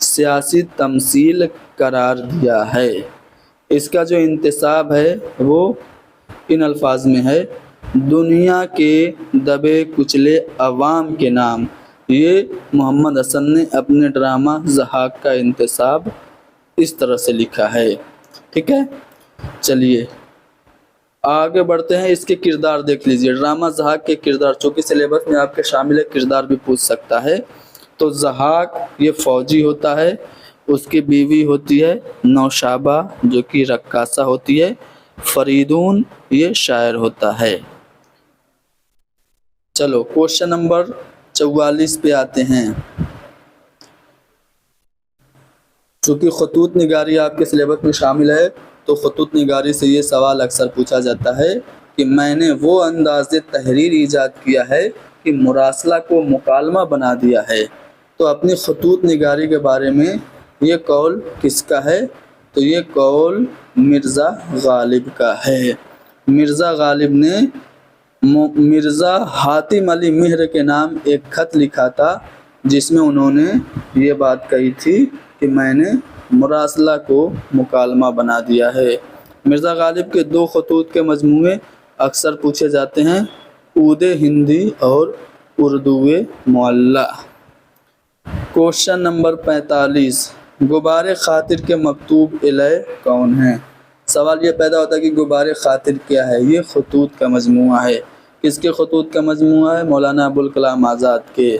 سیاسی تمثیل قرار دیا ہے۔ اس کا جو انتساب ہے وہ ان الفاظ میں ہے: دنیا کے دبے کچلے عوام کے نام۔ یہ محمد حسن نے اپنے ڈرامہ ضحاک کا انتساب اس طرح سے لکھا ہے۔ ٹھیک ہے، چلیے آگے بڑھتے ہیں۔ اس کے کردار دیکھ لیجئے، ڈرامہ ضحاک کے کردار، چونکہ سلیبس میں آپ کے شامل ہے، کردار بھی پوچھ سکتا ہے۔ تو ضحاک یہ فوجی ہوتا ہے، اس کی بیوی ہوتی ہے نوشابہ جو کہ رقاصہ ہوتی ہے، فریدون یہ شاعر ہوتا ہے۔ چلو کوشچن نمبر 44 پہ آتے ہیں۔ چونکہ خطوط نگاری آپ کے سلیبس میں شامل ہے تو خطوط نگاری سے یہ سوال اکثر پوچھا جاتا ہے کہ میں نے وہ انداز تحریر ایجاد کیا ہے کہ مراسلہ کو مکالمہ بنا دیا ہے۔ تو اپنی خطوط نگاری کے بارے میں یہ قول کس کا ہے؟ تو یہ قول مرزا غالب کا ہے۔ مرزا غالب نے مرزا حاتم علی مہر کے نام ایک خط لکھا تھا، جس میں انہوں نے یہ بات کہی تھی کہ میں نے مراسلہ کو مکالمہ بنا دیا ہے۔ مرزا غالب کے دو خطوط کے مجموعے اکثر پوچھے جاتے ہیں، عود ہندی اور اردو معلی۔ کوشچن نمبر 45، غبار خاطر کے مکتوب الیہ کون ہیں؟ سوال یہ پیدا ہوتا ہے کہ غبار خاطر کیا ہے؟ یہ خطوط کا مجموعہ ہے۔ کس کے خطوط کا مجموعہ ہے؟ مولانا ابوالکلام آزاد کے۔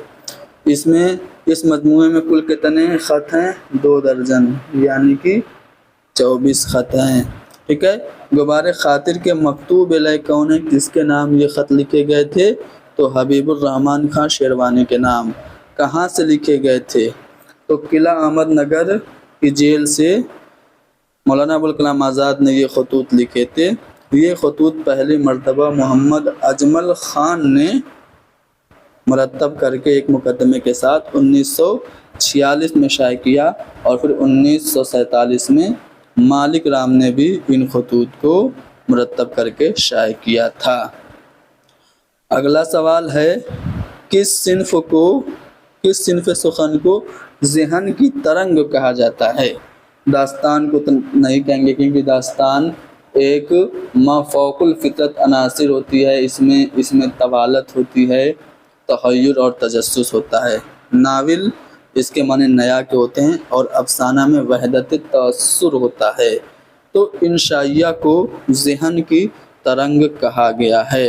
اس مجموعے میں کل کتنے خط ہیں؟ 2 درجن، یعنی کہ 24 خط ہیں۔ ٹھیک ہے، غبار خاطر کے مکتوب الیہ کون ہیں؟ کس کے نام یہ خط لکھے گئے تھے؟ تو حبیب الرحمن خان شیروانی کے نام۔ کہاں سے لکھے گئے تھے؟ تو قلعہ احمد نگر کی جیل سے مولانا ابوالکلام آزاد نے یہ خطوط لکھے تھے۔ یہ خطوط پہلی مرتبہ محمد اجمل خان نے مرتب کر کے ایک مقدمے کے ساتھ 1946 میں شائع کیا، اور پھر 1947 میں مالک رام نے بھی ان خطوط کو مرتب کر کے شائع کیا تھا۔ اگلا سوال ہے، کس صنف سخن کو ذہن کی ترنگ کہا جاتا ہے؟ داستان کو نہیں کہیں گے، کیونکہ داستان ایک مافوق الفطرت عناصر ہوتی ہے، اس میں طوالت ہوتی ہے، تحیر اور تجسس ہوتا ہے۔ ناول اس کے معنی نیا کے ہوتے ہیں، اور افسانہ میں وحدت تأثر ہوتا ہے۔ تو انشائیہ کو ذہن کی ترنگ کہا گیا ہے۔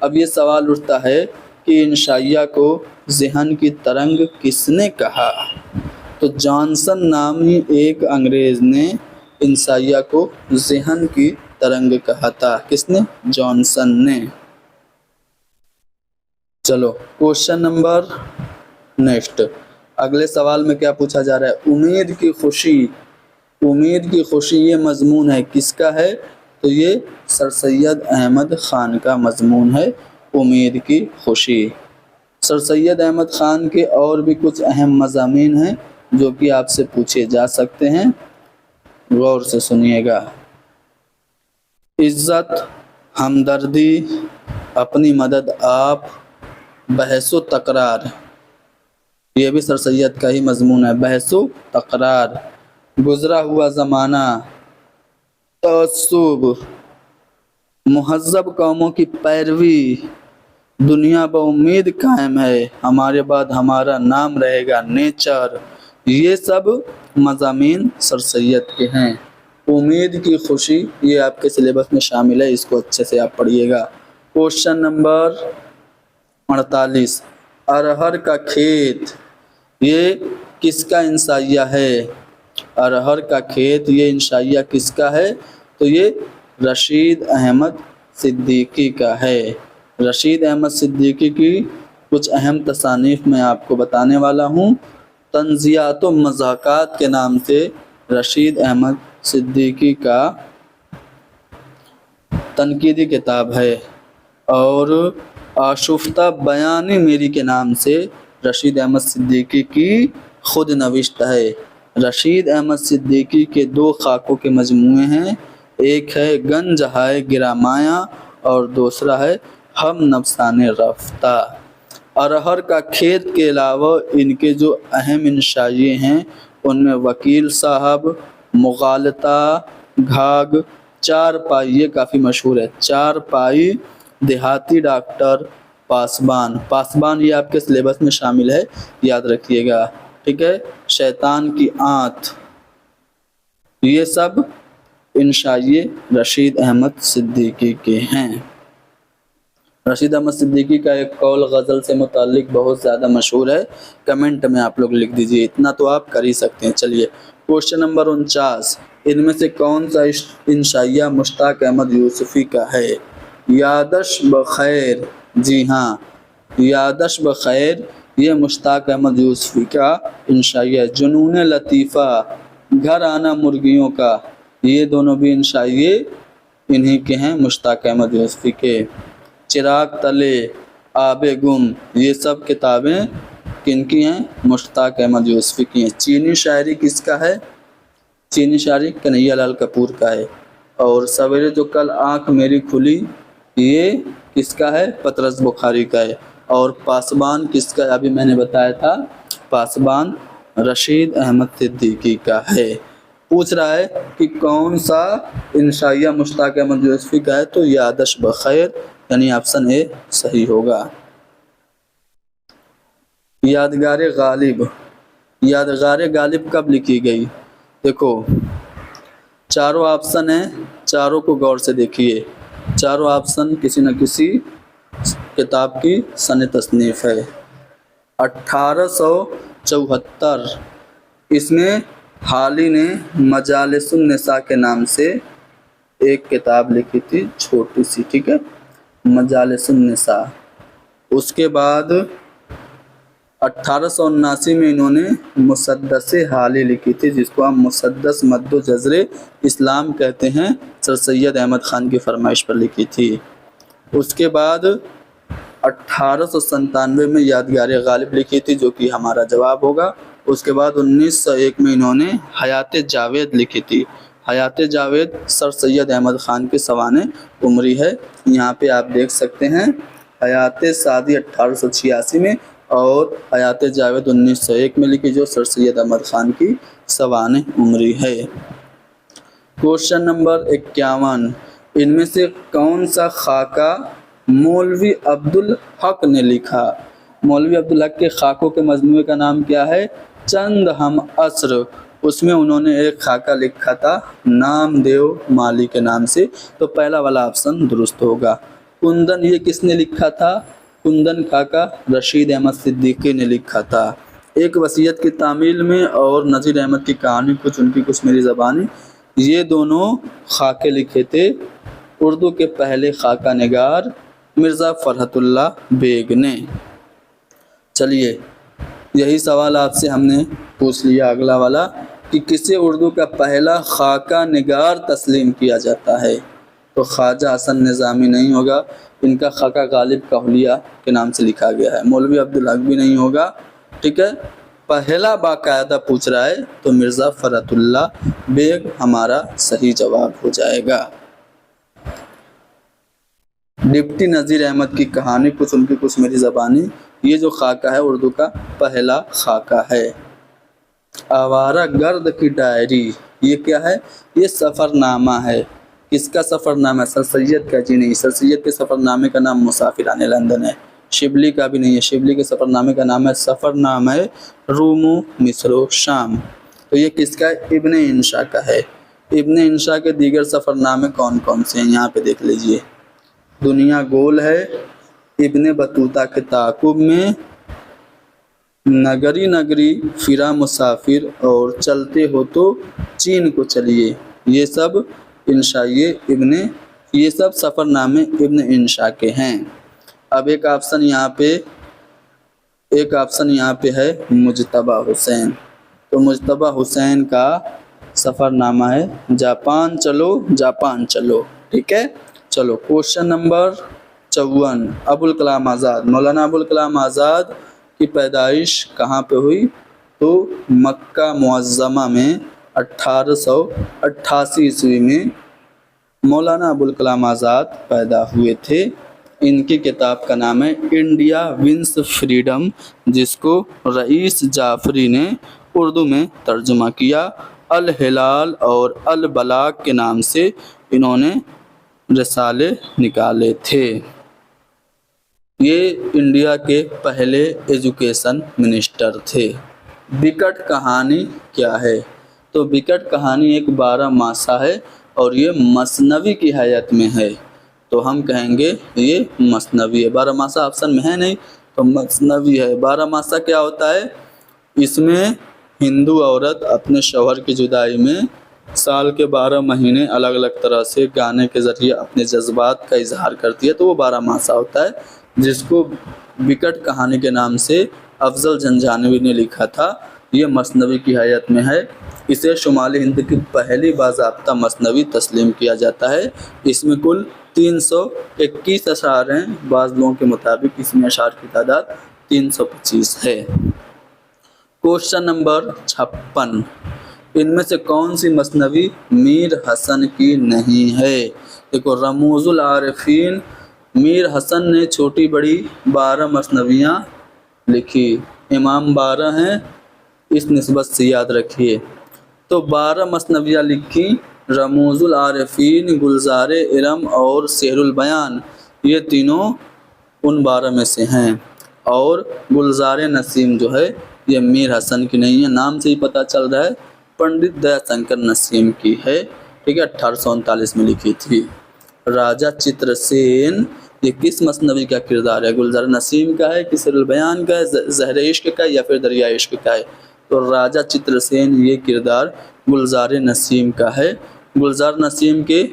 اب یہ سوال اٹھتا ہے کہ انشائیہ کو ذہن کی ترنگ کس نے کہا؟ تو جانسن نامی ایک انگریز نے انشائیہ کو ذہن کی ترنگ کہا تھا۔ کس نے؟ جانسن نے۔ چلو کوشچن نمبر نیکسٹ، اگلے سوال میں کیا پوچھا جا رہا ہے؟ امید کی خوشی یہ مضمون ہے، کس کا ہے؟ تو یہ سر سید احمد خان کا مضمون ہے، امید کی خوشی۔ سر سید احمد خان کے اور بھی کچھ اہم مضامین ہیں جو کہ آپ سے پوچھے جا سکتے ہیں، غور سے سنیے گا۔ عزت، ہمدردی، اپنی مدد آپ، بحث و تکرار، یہ بھی سر سید کا ہی مضمون ہے، بحث و تکرار۔ گزرا ہوا زمانہ، تعصب، مہذب قوموں کی پیروی، دنیا بامید قائم ہے، ہمارے بعد ہمارا نام رہے گا، نیچر، یہ سب مضامین سر سید کے ہیں۔ امید کی خوشی یہ آپ کے سلیبس میں شامل ہے، اس کو اچھے سے آپ پڑھیے گا۔ کوشچن نمبر 48، ارہر کا کھیت یہ کس کا انشائیہ ہے؟ ارہر کا کھیت یہ انشائیہ کس کا ہے؟ تو یہ رشید احمد صدیقی کا ہے۔ رشید احمد صدیقی کی کچھ اہم تصانیف میں آپ کو بتانے والا ہوں۔ تنزیہات و مضحکات کے نام سے رشید احمد صدیقی کا تنقیدی کتاب ہے، اور آشفتہ بیانی میری کے نام سے رشید احمد صدیقی کی خود نوشت ہے۔ رشید احمد صدیقی کے 2 خاکوں کے مجموعے ہیں، ایک ہے گنج ہائے گرامایا اور دوسرا ہے ہم نفسان رفتہ۔ ارہر کا کھیت کے علاوہ ان کے جو اہم انشائیے ہیں ان میں وکیل صاحب، مغالطہ، گھاگ، چارپائی، یہ کافی مشہور ہے، چارپائی، دیہاتی ڈاکٹر، پاسبان، پاسبان یہ آپ کے سلیبس میں شامل ہے، یاد رکھیے گا، ٹھیک ہے، شیطان کی آنت، یہ سب انشائیے رشید احمد صدیقی کے ہیں۔ رشید احمد صدیقی کا ایک قول غزل سے متعلق بہت زیادہ مشہور ہے، کمنٹ میں آپ لوگ لکھ دیجئے، اتنا تو آپ کر ہی سکتے ہیں۔ چلیے کوشچن نمبر 49، ان میں سے کون سا انشائیہ مشتاق احمد یوسفی کا ہے؟ یادش بخیر، جی ہاں، یادش بخیر یہ مشتاق احمد یوسفی کا انشائیہ ہے۔ جنون لطیفہ، گھر آنا مرغیوں کا، یہ دونوں بھی انشائیے انہی کے ہیں، مشتاق احمد یوسفی کے۔ چراغ تلے، آب گم، یہ سب کتابیں کن کی ہیں؟ مشتاق احمد یوسفی کی ہیں۔ چینی شاعری کس کا ہے؟ چینی شاعری کنہیا لال کپور کا ہے۔ اور سویرے جو کل آنکھ میری کھلی، یہ کس کا ہے؟ پطرس بخاری کا ہے۔ اور پاسبان کس کا ہے؟ ابھی میں نے بتایا تھا، پاسبان رشید احمد صدیقی کا ہے۔ پوچھ رہا ہے کہ کون سا انشائیہ مشتاق احمد یوسفی کا ہے، تو یادش بخیر یعنی آپشن اے صحیح ہوگا۔ یادگار غالب، یادگار غالب کب لکھی گئی؟ دیکھو چاروں آپشن ہیں، چاروں کو غور سے دیکھیے، چاروں آپشن کسی نہ کسی کتاب کی سن تصنیف ہے۔ 1874 اس میں حالی نے مجالس النساء کے نام سے ایک کتاب لکھی تھی، چھوٹی سی، ٹھیک ہے، مجالس النساء۔ اس کے بعد 1879 میں انہوں نے مسدس حالی لکھی تھی، جس کو ہم مسدس مد و جزر اسلام کہتے ہیں، سر سید احمد خان کی فرمائش پر لکھی تھی۔ اس کے بعد 1897 میں یادگار غالب لکھی تھی، جو کہ ہمارا جواب ہوگا۔ اس کے بعد 1901 میں انہوں نے حیات جاوید لکھی تھی۔ حیات جاوید سر سید احمد خان کی سوانح عمری ہے، یہاں پہ آپ دیکھ سکتے ہیں، حیات سعدی 1886 میں اور حیات جاوید 1901 میں لکھی، جو سر سید احمد خان کی سوانح عمری ہے۔ کوشچن نمبر 51، ان میں سے کون سا خاکہ مولوی عبدالحق نے لکھا؟ مولوی عبدالحق کے خاکوں کے مجموعے کا نام کیا ہے؟ چند ہم عصر۔ اس میں انہوں نے ایک خاکہ لکھا تھا نام دیو مالی کے نام سے، تو پہلا والا آپشن درست ہوگا۔ کندن یہ کس نے لکھا تھا؟ کندن خاکہ رشید احمد صدیقی نے لکھا تھا۔ ایک وصیت کی تعمیل میں اور نذیر احمد کی کہانی، کچھ ان کی کچھ میری زبانی، یہ دونوں خاکے لکھے تھے اردو کے پہلے خاکہ نگار مرزا فرحت اللہ بیگ نے۔ چلیے یہی سوال آپ سے ہم نے پوچھ لیا، اگلا والا، کہ کسے اردو کا پہلا خاکہ نگار تسلیم کیا جاتا ہے؟ تو خواجہ حسن نظامی نہیں ہوگا، ان کا خاکہ غالب کہلیہ کے نام سے لکھا گیا ہے۔ مولوی عبدالحق بھی نہیں ہوگا، ٹھیک ہے، پہلا باقاعدہ پوچھ رہا ہے تو مرزا فرحت اللہ بیگ ہمارا صحیح جواب ہو جائے گا۔ ڈپٹی نذیر احمد کی کہانی، کچھ ان کی کچھ میری زبانی، یہ جو خاکہ ہے اردو کا پہلا خاکہ ہے۔ آوارہ گرد کی ڈائری، یہ کیا ہے؟ یہ سفر نامہ ہے۔ کس کا سفر نامہ؟ سر سید کا؟ جی نہیں، سر سید کے سفر نامے کا نام مسافران لندن ہے۔ شبلی کا بھی نہیں ہے، شبلی کے سفر نامے کا نام ہے سفر نامہ روم و مصر و شام۔ تو یہ کس کا ہے؟ ابن انشا کا ہے۔ ابن انشا کے دیگر سفر نامے کون کون سے ہیں؟ یہاں پہ دیکھ لیجئے، دنیا گول ہے، ابن بطوطہ کے تعاقب میں، نگری نگری، فرا مسافر، اور چلتے ہو تو چین کو چلیے، یہ سب انشائیے یہ سب سفر نامے ابن انشا کے ہیں۔ اب ایک آپشن یہاں پہ ہے مجتبیٰ حسین، تو مجتبیٰ حسین کا سفر نامہ ہے جاپان چلو جاپان چلو، ٹھیک ہے۔ چلو کوشچن نمبر 54، ابوالکلام آزاد، مولانا ابوالکلام آزاد کی پیدائش کہاں پہ ہوئی؟ تو مکہ معظمہ میں 1888 عیسوی میں مولانا ابوالکلام آزاد پیدا ہوئے تھے۔ ان کی کتاب کا نام ہے انڈیا ونس فریڈم، جس کو رئیس جعفری نے اردو میں ترجمہ کیا۔ الہلال اور البلاغ کے نام سے انہوں نے رسالے نکالے تھے۔ یہ انڈیا کے پہلے ایجوکیشن منسٹر تھے۔ بکٹ کہانی کیا ہے؟ تو بکٹ کہانی ایک 12 ماسہ ہے اور یہ مثنوی کی حیت میں ہے، تو ہم کہیں گے یہ مثنوی ہے۔ 12 ماسہ آپشن میں ہے نہیں تو مثنوی ہے۔ 12 ماسہ کیا ہوتا ہے؟ اس میں ہندو عورت اپنے شوہر کی جدائی میں سال کے 12 مہینے الگ الگ طرح سے گانے کے ذریعے اپنے جذبات کا اظہار کرتی ہے، تو وہ 12 ماسہ ہوتا ہے، جس کو بکٹ کہانی کے نام سے افضل جھنجھانوی نے لکھا تھا۔ یہ مثنوی کی حیت میں ہے۔ اسے شمالی ہند کی پہلی باضابطہ مثنوی تسلیم کیا جاتا ہے۔ اس میں کل 321 اشعار ہیں، بعض لوگوں کے مطابق اس میں اشعار کی تعداد 325 ہے۔ کوشچن نمبر 56، ان میں سے کون سی مثنوی میر حسن کی نہیں ہے؟ دیکھو، رموز العارفین، میر حسن نے چھوٹی بڑی 12 مثنویاں لکھی۔ امام 12 ہیں، اس نسبت سے یاد رکھیے۔ تو 12 مثنویاں لکھی، رموز العارفین، گلزار ارم اور سحر البیان، یہ تینوں ان 12 میں سے ہیں۔ اور گلزار نسیم جو ہے یہ میر حسن کی نہیں ہے، نام سے ہی پتہ چل رہا ہے پنڈت دیا شنکر نسیم کی ہے، ٹھیک ہے، 1839 میں لکھی تھی۔ راجہ چتر سین، یہ کس مثنوی کا کردار ہے؟ گلزار نسیم کا ہے، سحر البیان کا ہے، زہر عشق کا ہے، یا پھر دریا عشق کا ہے؟ تو راجہ چتر سین یہ کردار گلزار نسیم کا ہے۔ گلزار نسیم کے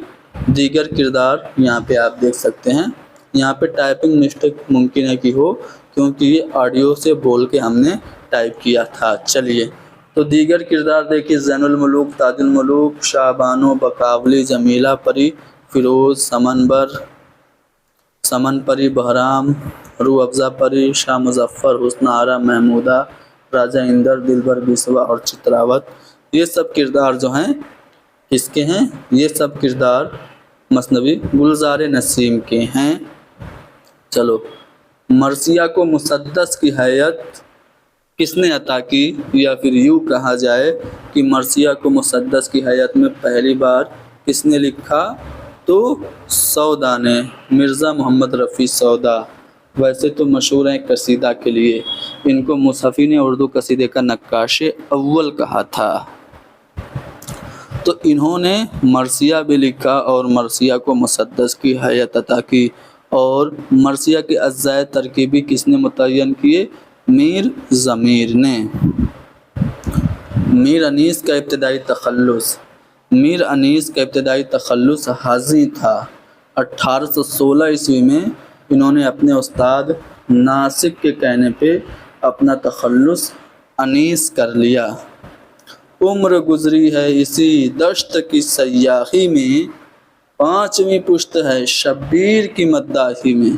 دیگر کردار یہاں پہ آپ دیکھ سکتے ہیں۔ یہاں پہ ٹائپنگ مسٹیک ممکن ہے کہ ہو، کیونکہ یہ آڈیو سے بول کے ہم نے ٹائپ کیا تھا۔ چلیے، تو دیگر کردار دیکھیے، زین الملوک، تاج الملوک، شاہ بانو، بقاولی، جمیلہ پری، فیروز، سمن پری، بہرام، روح افزا پری، شاہ مظفر، حسن آرا، محمودہ، راجہ اندر، دلبر بیسوا اور چتراوت، یہ سب کردار جو ہیں کس کے ہیں؟ یہ سب کردار مثنوی گلزار نسیم کے ہیں۔ چلو، مرثیہ کو مسدس کی حیت کس نے عطا کی؟ یا پھر یوں کہا جائے کہ مرثیہ کو مسدس کی حیت میں پہلی بار کس نے لکھا؟ تو سودا نے، مرزا محمد رفیع سودا۔ ویسے تو مشہور ہیں قصیدہ کے لیے، ان کو مصحفین اردو قصیدے کا نقاش اول کہا تھا۔ تو انہوں نے مرثیہ بھی لکھا اور مرثیہ کو مسدس کی حیت عطا کی۔ اور مرثیہ کے اجزاء ترکیبی کس نے متعین کیے؟ میر ضمیر نے۔ میر انیس کا ابتدائی تخلص حاضی تھا۔ 1816 عیسوی میں انہوں نے اپنے استاد ناسک کے کہنے پہ اپنا تخلص انیس کر لیا۔ عمر گزری ہے اسی دشت کی سیاحی میں، 5ویں پشت ہے شبیر کی مداحی میں۔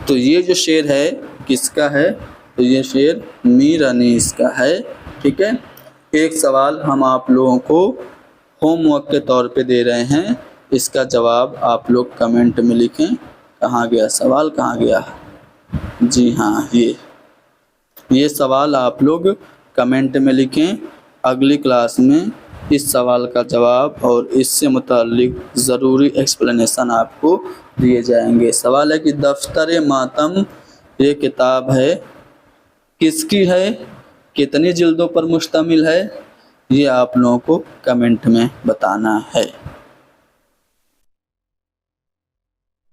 تو یہ جو شعر ہے کس کا ہے؟ تو یہ شعر میر انیس کا ہے، ٹھیک ہے۔ ایک سوال ہم آپ لوگوں کو ہوم ورک کے طور پہ دے رہے ہیں، اس کا جواب آپ لوگ کمنٹ میں لکھیں۔ کہاں گیا سوال، کہاں گیا؟ جی ہاں، یہ سوال آپ لوگ کمنٹ میں لکھیں۔ اگلی کلاس میں اس سوال کا جواب اور اس سے متعلق ضروری ایکسپلینیشن آپ کو دیے جائیں گے۔ سوال ہے کہ دفتر ماتم یہ کتاب ہے کس کی ہے، کتنی جلدوں پر مشتمل ہے، یہ آپ لوگوں کو کمنٹ میں بتانا ہے۔